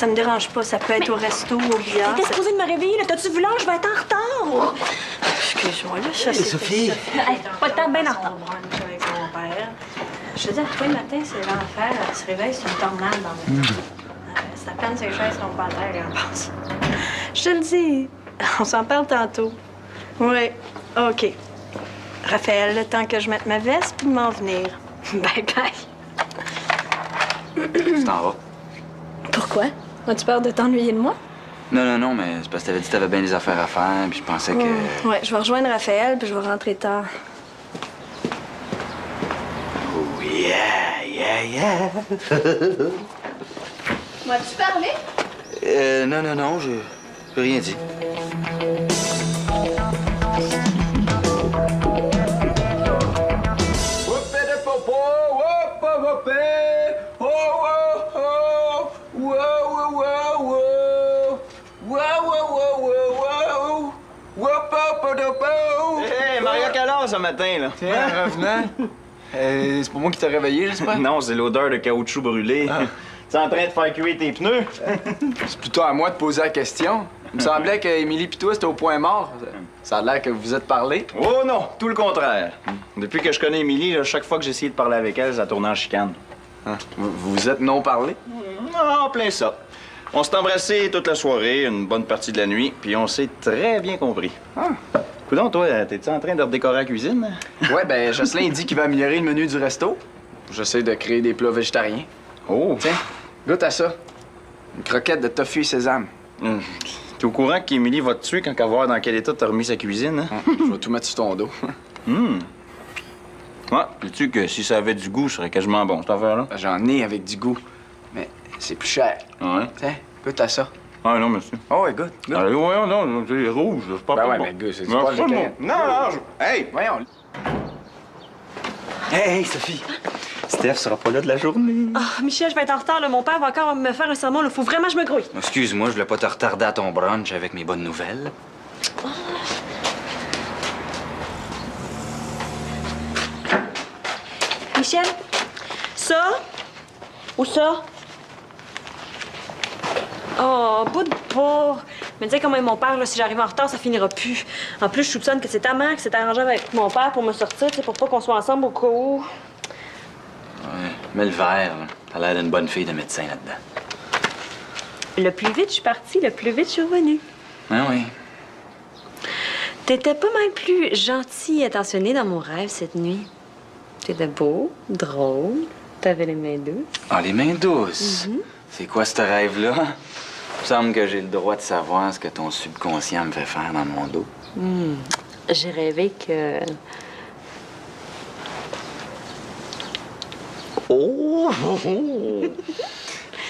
ça me dérange pas. Ça peut être au resto, au billard. T'étais supposée de me réveiller, là. T'as-tu vu l'heure? Je vais être en retard. Excuse-moi, là, ça, Hey, c'est... Sophie! Hey, pas le temps de bien en retard. Avec mon père. Je te dis, à tous les matins, c'est l'enfer. Elle se réveille, c'est une tornade dans le C'est à peine ses chaises sont pas à terre, elle pense. Je te le dis. On s'en parle tantôt. Oui. OK. Raphaël, le temps que je mette ma veste puis m'en venir. Bye bye. Tu t'en vas? Pourquoi? As-tu peur de t'ennuyer de moi? Non, mais c'est parce que t'avais dit que t'avais bien des affaires à faire, puis je pensais que... Ouais, je vais rejoindre Raphaël puis je vais rentrer tard. Oh yeah! M'as-tu parlé? Non, j'ai rien dit. Hey, Maria Callas ce matin, là. Tiens, revenant. C'est pas moi qui t'ai réveillé, j'espère? Non, c'est l'odeur de caoutchouc brûlé. Tu es en train de faire cuire tes pneus? C'est plutôt à moi de poser la question. Il me semblait qu'Émilie pis toi, c'était au point mort. Ça a l'air que vous êtes parlé. Oh non, tout le contraire. Depuis que je connais Émilie, là, chaque fois que j'ai essayé de parler avec elle, ça tourne en chicane. Vous vous êtes non parlé? Non, plein ça. On s'est embrassés toute la soirée, une bonne partie de la nuit, puis on s'est très bien compris. Coudonc, toi, t'es-tu en train de redécorer la cuisine? Ouais, ben, Jocelyn dit qu'il va améliorer le menu du resto. J'essaie de créer des plats végétariens. Oh! Tiens, goûte à ça. Une croquette de tofu et sésame. T'es au courant qu'Émilie va te tuer quand elle va voir dans quel état t'as remis sa cuisine, hein? Je vais tout mettre sur ton dos. Ouais, sais-tu que si ça avait du goût, ce serait quasiment bon, cette affaire-là? J'en ai avec du goût, mais c'est plus cher. Ouais. Tiens, goûte à ça. Ah non, merci. Oh, ouais, goûte. Allez, voyons, non, c'est rouge, c'est pas Ben ouais, bon. mais goûte, c'est du Non, poil de c'est bon. canette. Non, hey! Voyons. Hey, Sophie! Steph sera pas là de la journée. Ah, Michel, je vais être en retard, là. Mon père va encore me faire un sermon, là. Faut vraiment que je me grouille. Excuse-moi, je voulais pas te retarder à ton brunch avec mes bonnes nouvelles. Michel, ça? Ou ça? Oh, bout de pas. Mais tu sais comment est mon père, là, si j'arrive en retard, ça finira plus. En plus, je soupçonne que c'est ta mère qui s'est arrangée avec mon père pour me sortir, tu sais, pour pas qu'on soit ensemble au cas où. Ouais, mais le verre, là, t'as l'air d'une bonne fille de médecin là-dedans. Le plus vite je suis partie, le plus vite je suis revenue. Ah oui. T'étais pas mal plus gentil et attentionné dans mon rêve cette nuit. T'étais beau, drôle, t'avais les mains douces. Ah, les mains douces. C'est quoi ce rêve-là? Il me semble que j'ai le droit de savoir ce que ton subconscient me fait faire dans mon dos. J'ai rêvé que... Oh!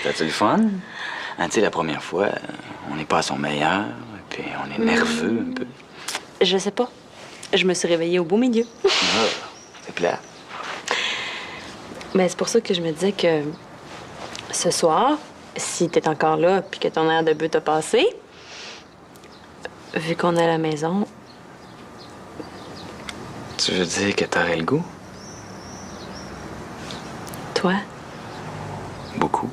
C'était-tu le fun? Hein, tu sais, la première fois, on n'est pas à son meilleur, puis on est nerveux un peu. Je sais pas. Je me suis réveillée au beau milieu. Ah, c'est plat. Mais c'est pour ça que je me disais que ce soir, si t'es encore là puis que ton air de but a passé, vu qu'on est à la maison, Tu veux dire que t'aurais le goût? toi... Beaucoup.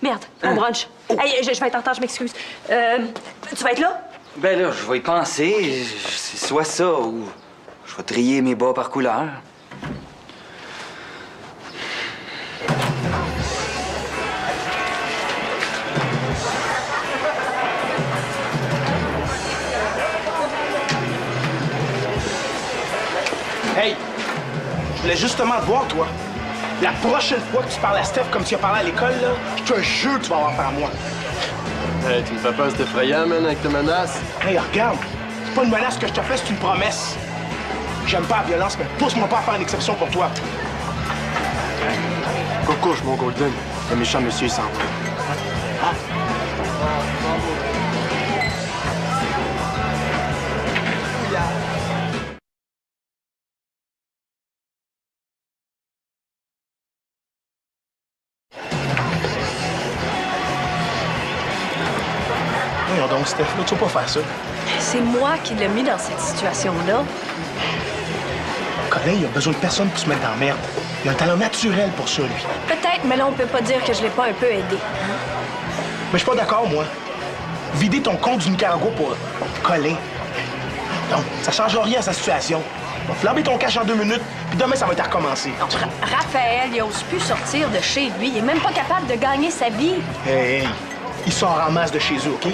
Merde, mon brunch. Hey, je vais être en retard, je m'excuse. Tu vas être là? Ben là, je vais y penser. C'est soit ça ou je vais trier mes bas par couleur. Hey! Je voulais justement te voir, toi. La prochaine fois que tu parles à Steph comme tu as parlé à l'école, là, je te jure que tu vas avoir affaire à moi. Hey, tu me fais peur, c'est effrayant, man, avec tes menaces. Hey, regarde! C'est pas une menace que je te fais, c'est une promesse. J'aime pas la violence, mais pousse-moi pas à faire une exception pour toi. Coucouche, mon Golden. Le méchant monsieur, il s'en va. Voyons donc, Steph, là, tu vas pas faire ça. C'est moi qui l'ai mis dans cette situation-là. Colin, il a besoin de personne pour se mettre dans la merde. Il a un talent naturel pour ça, lui. Peut-être, mais là, on peut pas dire que je l'ai pas un peu aidé. Mais je suis pas d'accord, moi. Vider ton compte du Nicaragua pour Colin. Non, ça change rien à sa situation. Va flamber ton cash en 2 minutes, puis demain, ça va être à recommencer. Raphaël, il ose plus sortir de chez lui. Il est même pas capable de gagner sa vie. Hey, il sort en masse de chez eux, OK?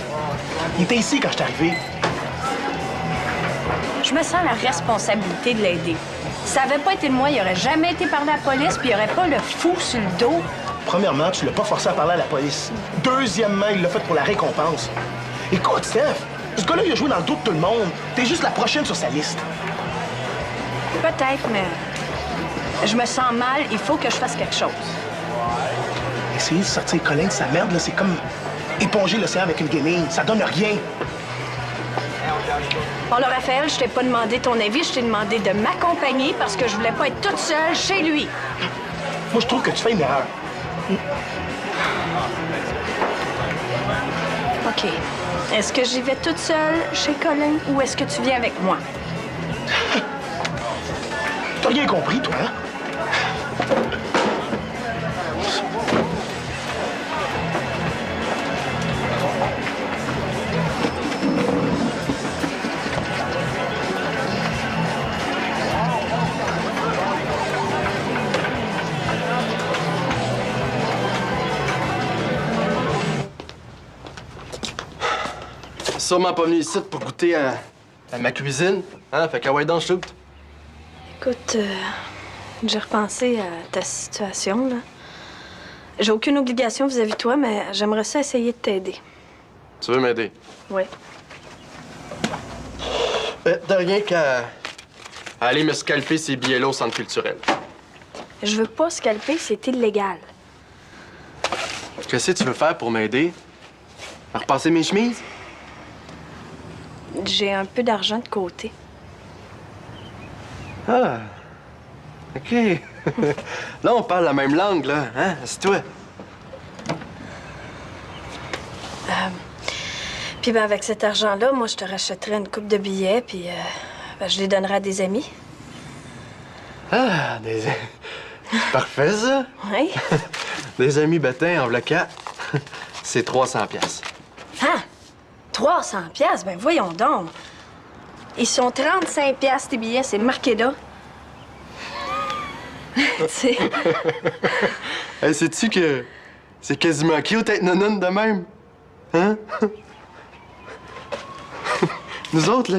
Il était ici quand je suis arrivé. Je me sens la responsabilité de l'aider. Si ça avait pas été de moi, il aurait jamais été parlé à la police, puis il aurait pas le fou sur le dos. Premièrement, tu l'as pas forcé à parler à la police. Deuxièmement, il l'a fait pour la récompense. Écoute, Steph, ce gars-là, il a joué dans le dos de tout le monde. T'es juste la prochaine sur sa liste. Peut-être, mais je me sens mal. Il faut que je fasse quelque chose. Essayer de sortir Colin de sa merde, là, c'est comme éponger l'océan avec une guenille. Ça donne rien. Bon, là, Raphaël, je t'ai pas demandé ton avis. Je t'ai demandé de m'accompagner parce que je voulais pas être toute seule chez lui. Moi, je trouve que tu fais une erreur. OK. Est-ce que j'y vais toute seule chez Colin ou est-ce que tu viens avec moi? T'as rien compris, toi, hein? Sûrement pas venu ici pour goûter à ma cuisine. Hein? Fait qu'à ouais, donc, shoot. Écoute, j'ai repensé à ta situation, là. J'ai aucune obligation vis-à-vis de toi, mais j'aimerais ça essayer de t'aider. Tu veux m'aider? Oui. De rien qu'à aller me scalper ces billets-là au centre culturel. Je veux pas scalper, c'est illégal. Qu'est-ce que tu veux faire pour m'aider? À repasser mes chemises? J'ai un peu d'argent de côté. Ah, OK. Là, on parle la même langue, là. Hein? C'est toi. Puis ben avec cet argent-là, moi, je te rachèterais une coupe de billets, puis ben, je les donnerais à des amis. Ah, des... Parfait, ça. Oui. Des amis bâtins en bloquant. C'est 300 piastres. Ah! 300 piastres? Ben voyons donc. Ils sont 35 piastres, tes billets, c'est marqué là. Tu sais. Hey, sais-tu que c'est quasiment cute être nononne de même? Hein? Nous autres, là,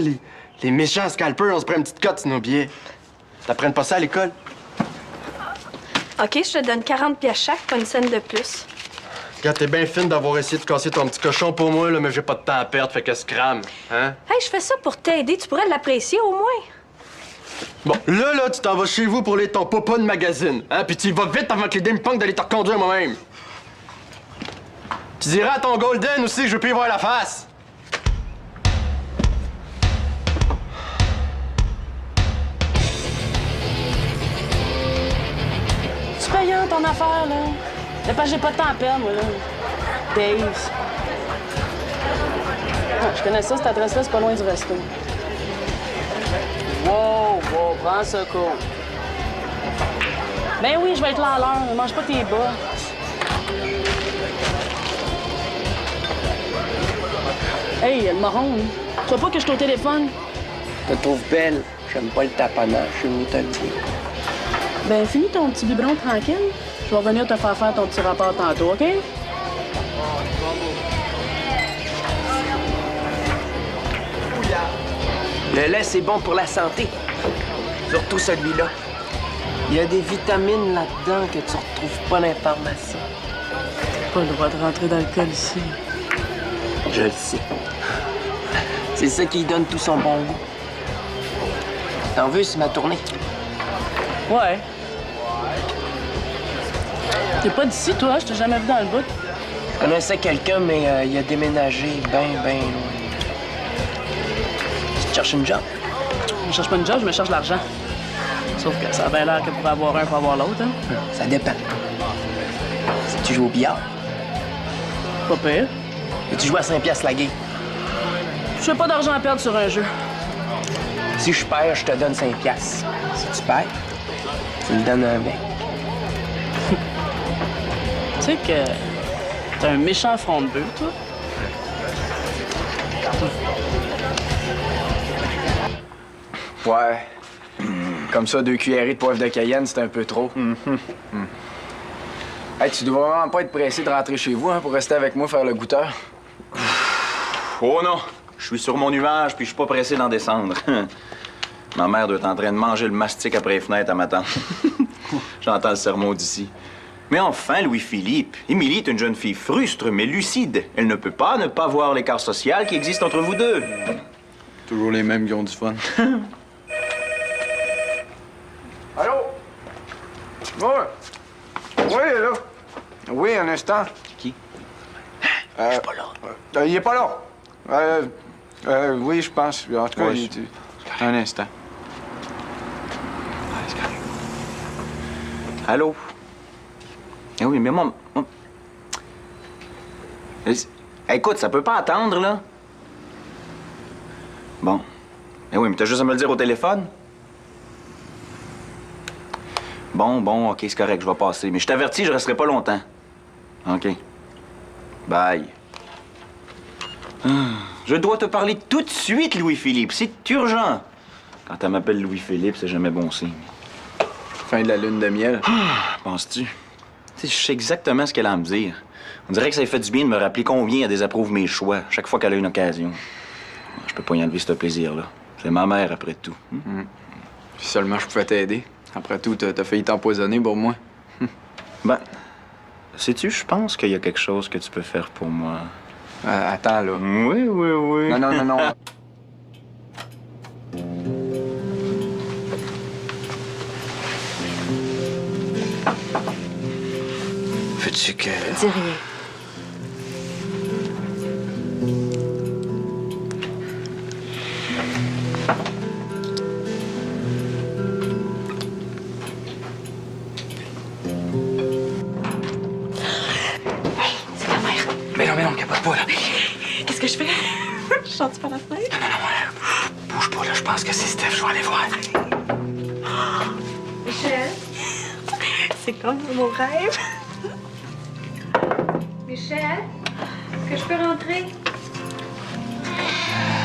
les méchants scalpers, on se prend une petite cote sur nos billets. T'apprennes pas ça à l'école? OK, je te donne 40 piastres chaque, pas une scène de plus. Regarde, t'es bien fine d'avoir essayé de casser ton petit cochon pour moi, là, mais j'ai pas de temps à perdre, fait que se crame, hein? Hey, je fais ça pour t'aider. Tu pourrais l'apprécier au moins. Bon, là, tu t'en vas chez vous pour lire ton papa de magazine, hein? Puis tu y vas vite avant que les dés me punkent d'aller te reconduire moi-même. Tu diras à ton Golden aussi que je veux plus y voir la face. C'est payant, ton affaire, là. C'est parce que j'ai pas de temps à perdre, moi, là. Days. Ah, je connais ça, cette adresse-là, c'est pas loin du resto. Wow, prends ça, cool. Ben oui, je vais être là à l'heure. Ne mange pas tes bas. Hey, le marron, là. Tu vois pas que je suis au téléphone? Je te trouve belle. J'aime pas le taponnage, je vais te le dire. Ben, finis ton petit biberon tranquille. Je vais venir te faire ton petit rapport tantôt, OK? Le lait, c'est bon pour la santé. Surtout celui-là. Il y a des vitamines là-dedans que tu retrouves pas dans les pharmacies. Pas le droit de rentrer dans le col ici. Je le sais. C'est ça qui donne tout son bon goût. T'en veux, c'est ma tournée. Ouais. T'es pas d'ici, toi? Je t'ai jamais vu dans le bout. Je connaissais quelqu'un, mais il a déménagé bien loin. Tu te cherches une job? Je cherche pas une job, je me cherche l'argent. Sauf que ça a bien l'air que pour avoir un, faut avoir l'autre, hein? Ça dépend. Si tu joues au billard, Pas pire. et tu joues à 5 piastres la game. Je fais pas d'argent à perdre sur un jeu. Si je perds, je te donne 5 piastres. Si tu perds, tu me donnes un bec. Tu sais que t'as un méchant front de bœuf, toi? Ouais. Comme ça, 2 cuillerées de poivre de Cayenne, c'est un peu trop. Hey, tu dois vraiment pas être pressé de rentrer chez vous, hein, pour rester avec moi faire le goûteur. Oh non! Je suis sur mon nuage, puis je suis pas pressé d'en descendre. Ma mère doit être en train de manger le mastic après les fenêtres à ma tante. J'entends le sermon d'ici. Mais enfin, Louis-Philippe, Émilie est une jeune fille frustre, mais lucide. Elle ne peut pas ne pas voir l'écart social qui existe entre vous deux. Toujours les mêmes qui ont du fun. Allô? Ouais. Oui, là. Oui, un instant. Qui? Je suis pas là. Il est pas là. Oui, je pense. En tout cas, Ouais, un instant. Allô? Eh oui, mais moi... Écoute, ça peut pas attendre, là. Bon. Eh oui, mais t'as juste à me le dire au téléphone. Bon, OK, c'est correct, je vais passer. Mais je t'avertis, je resterai pas longtemps. OK. Bye. Je dois te parler tout de suite, Louis-Philippe. C'est urgent. Quand elle m'appelle Louis-Philippe, c'est jamais bon signe. Fin de la lune de miel. Penses-tu? Tu sais, je sais exactement ce qu'elle a à me dire. On dirait que ça lui fait du bien de me rappeler combien elle désapprouve mes choix chaque fois qu'elle a une occasion. Je peux pas y enlever ce plaisir-là. C'est ma mère, après tout. Si seulement je pouvais t'aider. Après tout, t'as failli t'empoisonner pour moi. Ben, sais-tu, je pense qu'il y a quelque chose que tu peux faire pour moi. Attends, là. Oui. Non. Veux-tu que... Dis rien. C'est ta mère. Mais non, capote pas, là. Qu'est-ce que je fais? Je chante par la fenêtre? Non, bouge pas, là. Je pense que c'est Steph. Je vais aller voir. Michel? C'est comme mon rêve. Michel? Est-ce que je peux rentrer?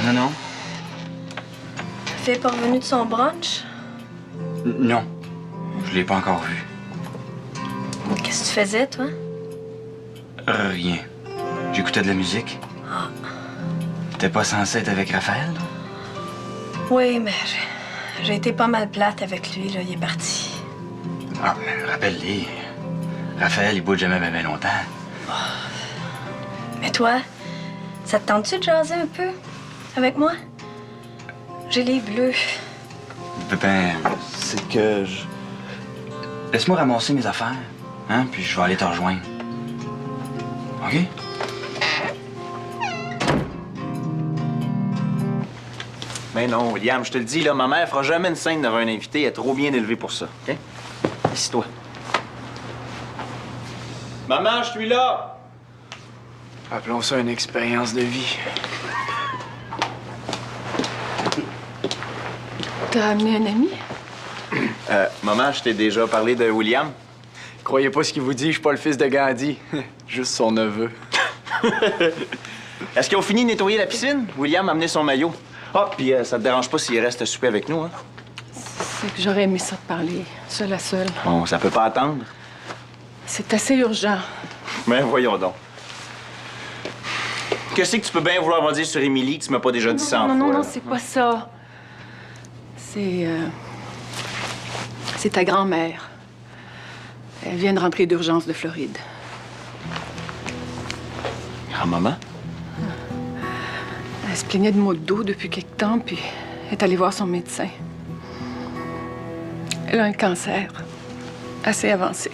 Non. Fais pas revenu de son brunch? Non. Je l'ai pas encore vu. Qu'est-ce que tu faisais, toi? Rien. J'écoutais de la musique. T'es pas censé être avec Raphaël, là? Oui, mais j'ai été pas mal plate avec lui, là. Il est parti. Ah, mais rappelle-les. Raphaël, il bouge jamais bien longtemps. Mais toi, ça te tente-tu de jaser un peu avec moi? J'ai les bleus. Ben, c'est que je... Laisse-moi ramasser mes affaires, hein, puis je vais aller te rejoindre. OK? Mais non, William, je te le dis, là, ma mère fera jamais une scène devant un invité. Elle est trop bien élevée pour ça, OK? Assis-toi. Maman, je suis là! Appelons ça une expérience de vie. T'as amené un ami? Maman, je t'ai déjà parlé de William. Croyez pas ce qu'il vous dit, je suis pas le fils de Gandhi. Juste son neveu. Est-ce qu'ils ont fini de nettoyer la piscine? William a amené son maillot. Ah, puis ça te dérange pas s'il reste souper avec nous, hein? C'est que j'aurais aimé ça te parler, seul à seul. Bon, ça peut pas attendre. C'est assez urgent. Mais voyons donc. Qu'est-ce que tu peux bien vouloir me dire sur Émilie que tu m'as pas déjà dit 100 fois? Non, là? c'est pas ça. C'est ta grand-mère. Elle vient de rentrer d'urgence de Floride. Grand-maman? Elle se plaignait de maux de dos depuis quelque temps, puis elle est allée voir son médecin. Elle a un cancer assez avancé.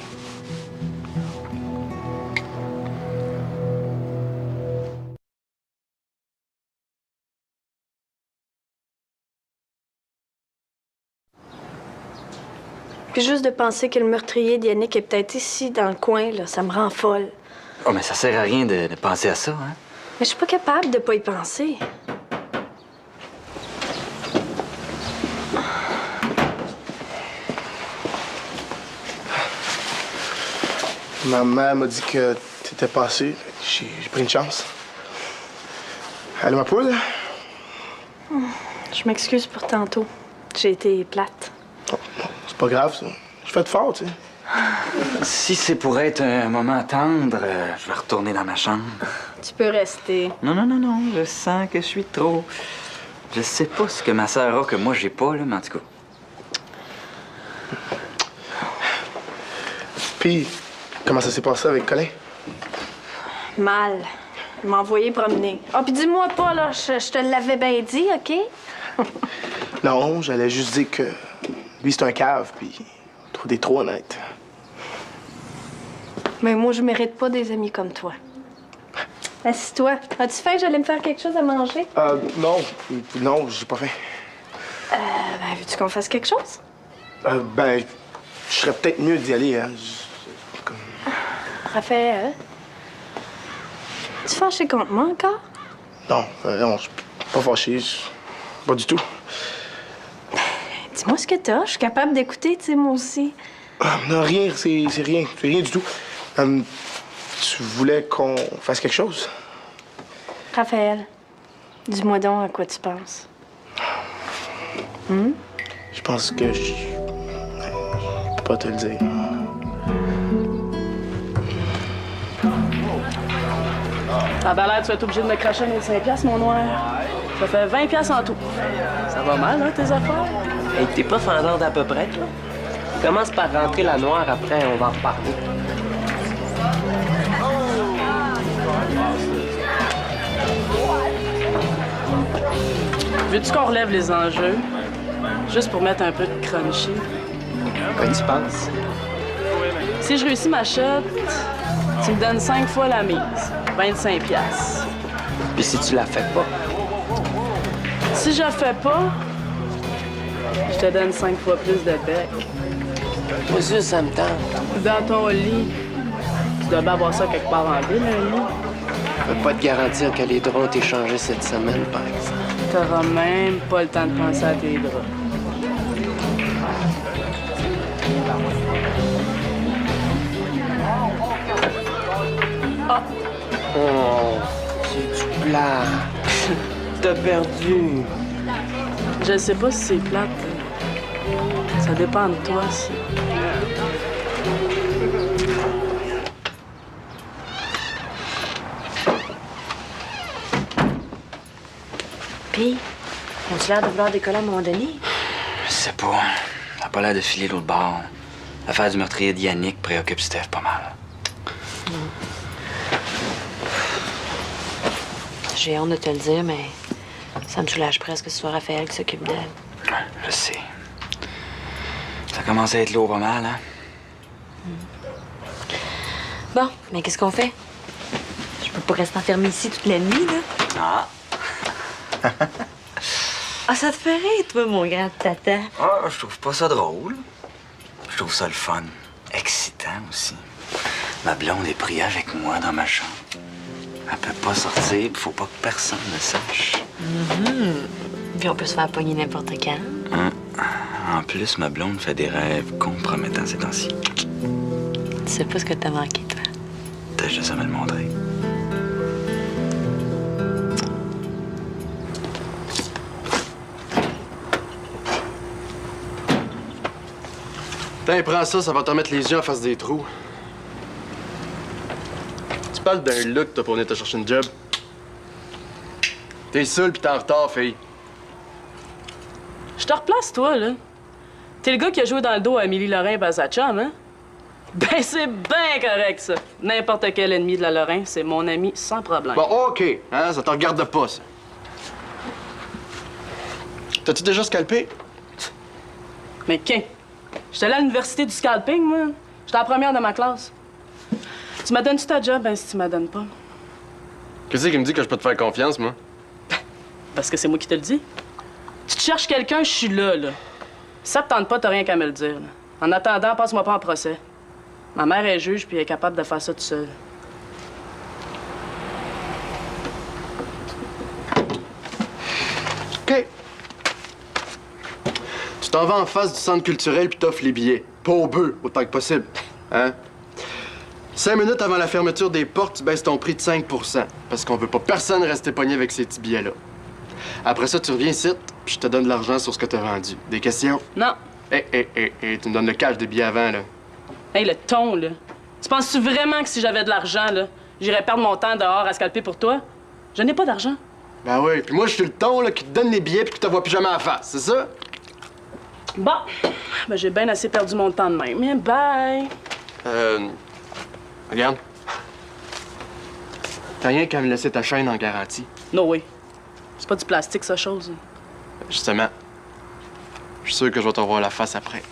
Puis juste de penser que le meurtrier d'Yannick est peut-être ici, dans le coin, là, ça me rend folle. Oh, mais ça sert à rien de penser à ça, hein? Mais je suis pas capable de pas y penser. Ma mère m'a dit que t'étais passé. J'ai pris une chance. Allô, ma poule? Je m'excuse pour tantôt. J'ai été plate. Oh, c'est pas grave, ça. Je fais de fort, tu sais. Si c'est pour être un moment tendre, je vais retourner dans ma chambre. Tu peux rester. Non, je sens que je suis trop... Je sais pas ce que ma sœur a que moi j'ai pas, là, mais en tout cas. Puis, comment ça s'est passé avec Colin? Mal. Il m'a envoyé promener. Ah, puis dis-moi pas, là, je te l'avais bien dit, OK? Non, j'allais juste dire que lui, c'est un cave, puis t'es trop honnête. Mais moi, je mérite pas des amis comme toi. Assis-toi. As-tu faim? J'allais me faire quelque chose à manger? Non, j'ai pas faim. Ben, veux-tu qu'on fasse quelque chose? Ben, je serais peut-être mieux d'y aller, hein. Raphaël, tu fâché contre moi encore? Non, je suis pas fâché. Pas du tout. Dis-moi ce que t'as. Je suis capable d'écouter, tu sais, moi aussi. Non, rien, c'est rien. C'est rien du tout. Tu voulais qu'on fasse quelque chose? Raphaël, dis-moi donc à quoi tu penses. Je pense que je peux pas te le dire. Ça a l'air que tu vas être obligé de me cracher un autre 5$, mon noir. Ça fait 20$ en tout. Ça va mal, hein, tes affaires? Hey, t'es pas fendante à peu près, toi? Commence par rentrer la noire, après on va en reparler. Veux-tu qu'on relève les enjeux? Juste pour mettre un peu de crunchy. Quoi tu penses? Si je réussis ma shot, tu me donnes 5 fois la mise. 25$. Puis si tu la fais pas? Si je la fais pas, je te donne 5 fois plus de bec. Moi aussi, ça me tente. Dans ton lit. Tu dois bien avoir ça quelque part en ville, un lit. Je peux pas te garantir que les draps ont été changés cette semaine, par exemple. T'auras même pas le temps de penser à tes draps. Oh, c'est du plat. T'as perdu. Je sais pas si c'est plate. Ça dépend de toi, si. Puis, ont-tu l'air de vouloir décoller à un moment donné? Je sais pas. Ça a pas l'air de filer l'autre bord. L'affaire du meurtrier de Yannick préoccupe Steph pas mal. J'ai honte de te le dire, mais ça me soulage presque que ce soit Raphaël qui s'occupe d'elle. Je sais. Ça commence à être lourd pas mal, hein? Bon, mais qu'est-ce qu'on fait? Je peux pas rester enfermée ici toute la nuit, là. Ah! Ah, ça te fait rire, toi, mon grand tata. Ah, je trouve pas ça drôle. Je trouve ça le fun. Excitant aussi. Ma blonde est prise avec moi dans ma chambre. Elle peut pas sortir, faut pas que personne le sache. Puis on peut se faire pogner n'importe quand. Hein? En plus, ma blonde fait des rêves compromettants ces temps-ci. Tu sais pas ce que t'as manqué, toi. T'as juste à me le montrer. Tiens, prends ça, ça va te mettre les yeux en face des trous. Tu parles d'un look, toi, pour venir te chercher une job. T'es seul pis t'es en retard, fille. Je te replace, toi, là. T'es le gars qui a joué dans le dos à Amélie Lorrain et à sa chum, hein? Ben, c'est bien correct, ça. N'importe quel ennemi de la Lorrain, c'est mon ami sans problème. Bon, OK, hein, ça te regarde pas, ça. T'as-tu déjà scalpé? Mais qu'un? J'étais allé à l'université du scalping, moi. J'étais la première de ma classe. Tu m'as donné ta job, ben si tu m'as donnes pas. Qu'est-ce qui me dit que je peux te faire confiance, moi? Parce que c'est moi qui te le dis. Tu te cherches quelqu'un, je suis là, là. Si ça te tente pas, t'as rien qu'à me le dire, là. En attendant, passe-moi pas en procès. Ma mère est juge, puis elle est capable de faire ça toute seule. OK. Tu t'en vas en face du centre culturel puis t'offres les billets. Pas au bœuf, autant que possible. Hein? 5 minutes avant la fermeture des portes, tu baisses ton prix de 5 parce qu'on veut pas personne rester pogné avec ces petits billets-là. Après ça, tu reviens ici, puis je te donne de l'argent sur ce que t'as vendu. Des questions? Non. Tu me donnes le cash des billets avant, là. Hey, le ton, là. Tu penses-tu vraiment que si j'avais de l'argent, là, j'irais perdre mon temps dehors à scalper pour toi? Je n'ai pas d'argent. Ben oui, puis moi, je suis le ton, là, qui te donne les billets puis qui te voit plus jamais en face, c'est ça? Bon. Ben, j'ai bien assez perdu mon temps de même. Bien, bye. Regarde. T'as rien qu'à me laisser ta chaîne en garantie. No way. C'est pas du plastique, ça, chose. Justement. Je suis sûr que je vais te revoir la face après.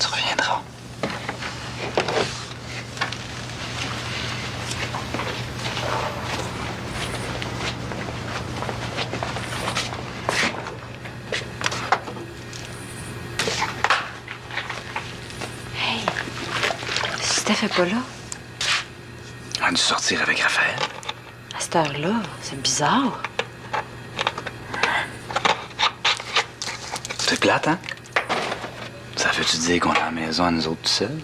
Tu reviendras. Hey, Steph est pas là. On a dû sortir avec Raphaël. À cette heure-là, c'est bizarre. C'est plate, hein? Ça veut-tu dire qu'on est à la maison à nous autres tout seuls?